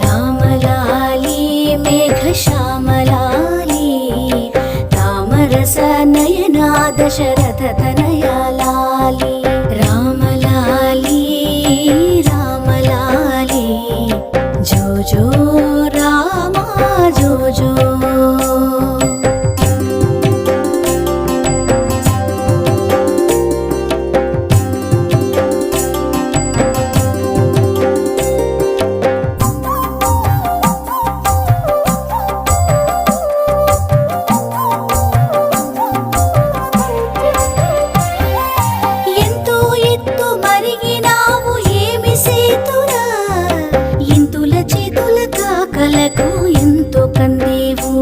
రామలాలి మేఘశ్యామలాలి రామరస నయనా దశరథ తనయా లాలి రామలాలి రామలాలి జో జో రామా జో జో కలకు ఎంతో కందేవు